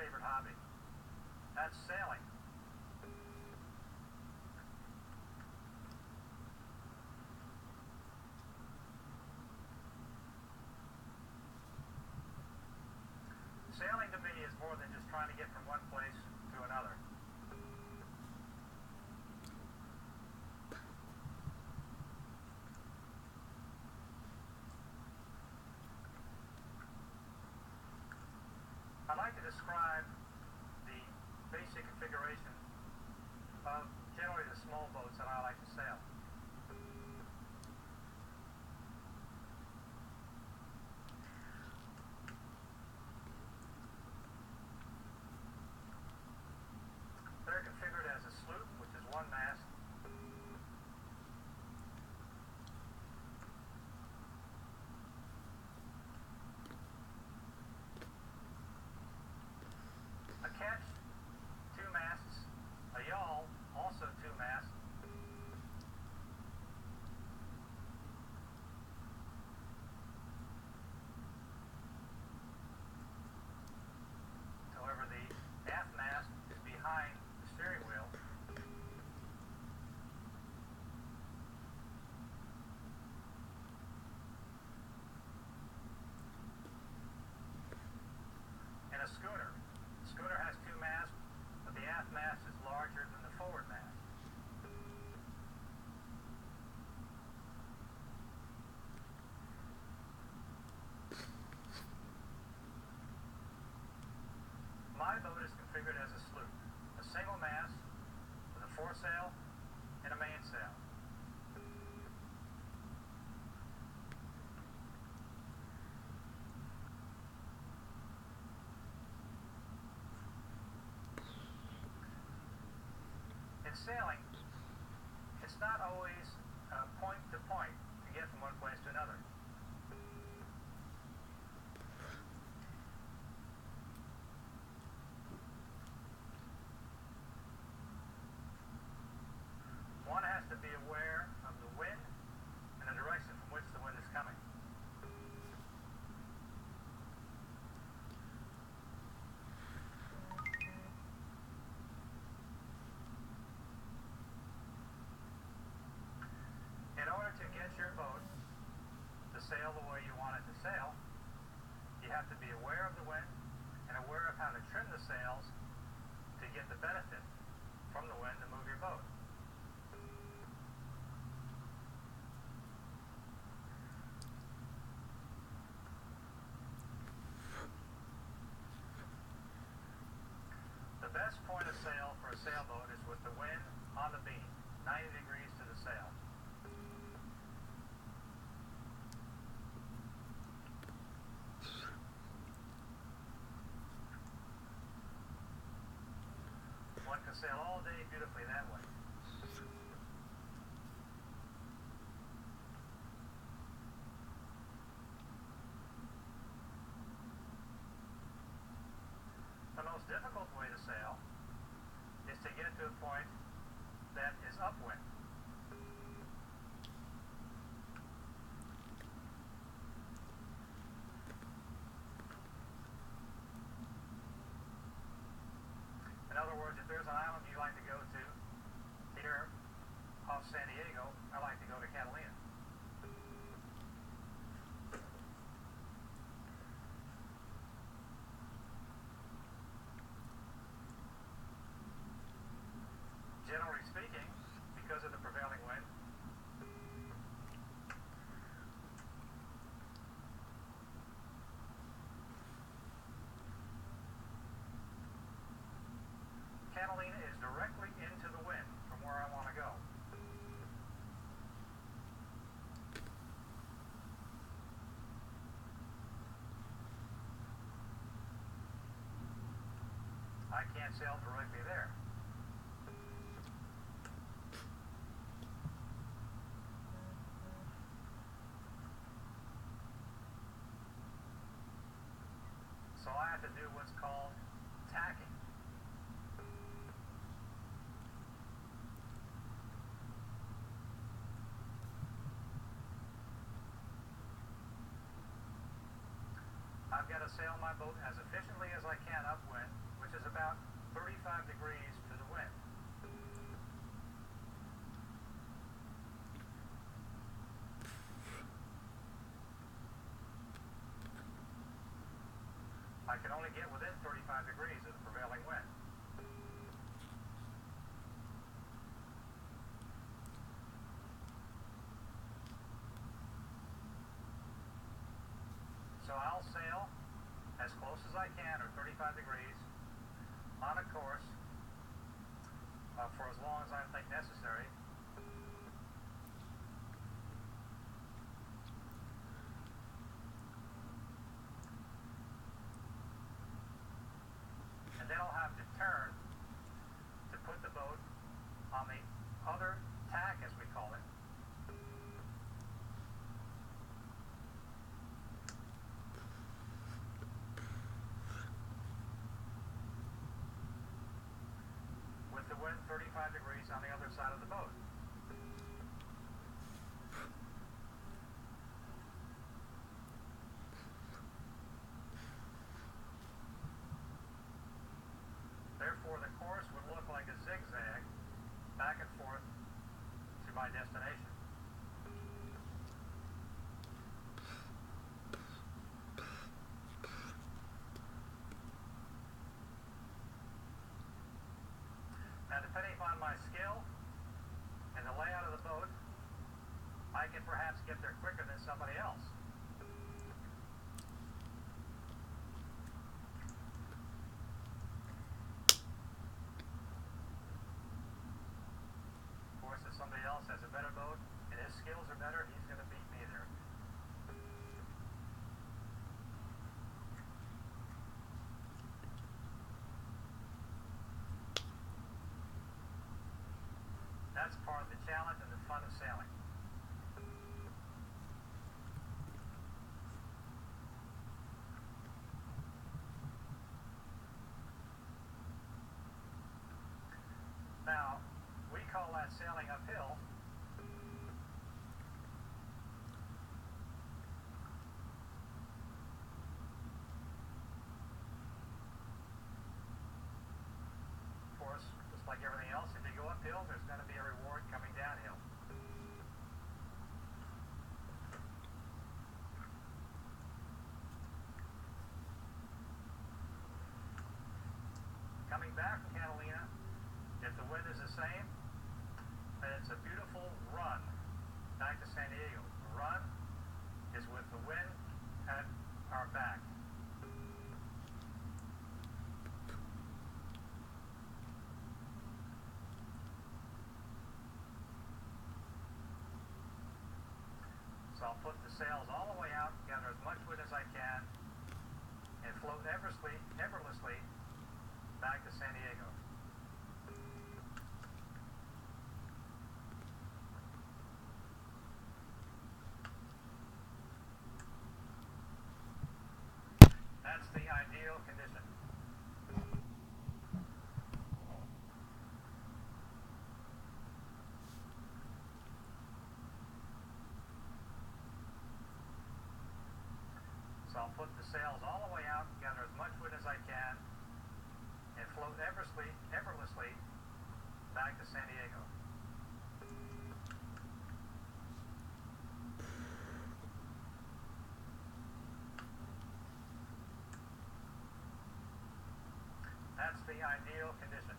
favorite hobby? That's sailing. Sailing to me is more than just trying to get from one place to another. I'd like to describe the basic configuration of generally the small boats that I like to sail. They're configured as a sloop, which is one mast. A ketch, two masts. A yawl, also two masts. However, the aft mast is behind the steering wheel. And a schooner. The schooner has two masts, but the aft mast is larger than the forward mast. My boat is configured as a sloop, a single mast with a foresail and a mainsail. In sailing, it's not always point to point to get from one place to another. One has to be aware of the wind and the direction from which the wind is coming. In order to get your boat to sail the way you want it to sail, you have to be aware of the wind and aware of how to trim the sails to get the benefit from the wind to move your boat. The best point of sail for a sailboat is with the wind on the beam, 90 degrees to the sail. One can sail all day beautifully that way. The most difficult way to sail is to get to a point that is upwind. In other words, if there's an island you like to go to here off San Diego, I like to go to Catalina. Generally speaking, because of the prevailing wind, Catalina is directly into the wind from where I want to go. I can't sail directly there. So I have to do what's called tacking. I've got a sail my boat as efficiently as I can upwind, which is about 35 degrees to the wind. I can only get within 35 degrees of the prevailing wind. So I'll sail as close as I can, or 35 degrees, on a course for as long as I think necessary. And then I'll have to turn to put the boat on the other tack, as we call it. With the wind 35 degrees on the other side of the boat. Therefore, the course would look like a zigzag back and forth to my destination. Now, depending upon my skill and the layout of the boat, I can perhaps get there quicker than somebody else. Of course, if somebody else has a better boat and his skills are better, he's going to beat me there. That's part of the challenge and the fun of sailing. Now, we call that sailing uphill. Of course, just like everything else, if you go uphill, there's going to be a reward coming downhill. Coming back from Catalina, if the wind is the same, then it's a beautiful run back to San Diego. The run is with the wind at our back. So I'll put the sails all the way out, gather as much wind as I can, and float effortlessly back to San Diego. That's the ideal condition. So I'll put the sails all the way out, gather as much wind as I can, and float effortlessly back to San Diego. That's the ideal condition.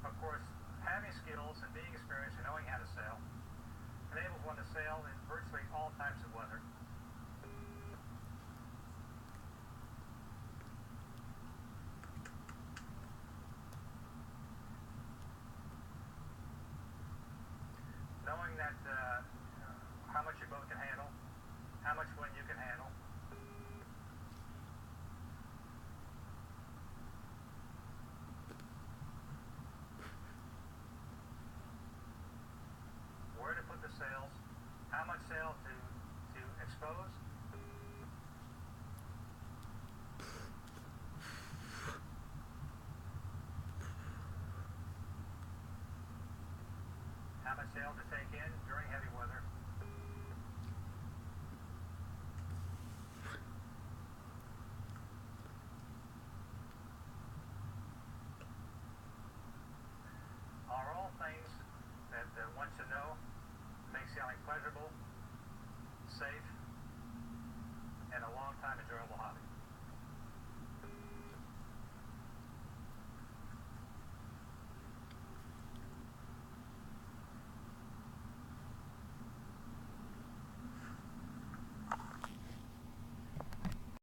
Of course, having skills and being experienced and knowing how to sail enables one to sail in virtually all types of weather. Knowing that how much your boat can handle, how much wind you can handle. Where to put the sails, how much sail to take in during heavy weather. Are all things that one should know, make sailing pleasurable, safe,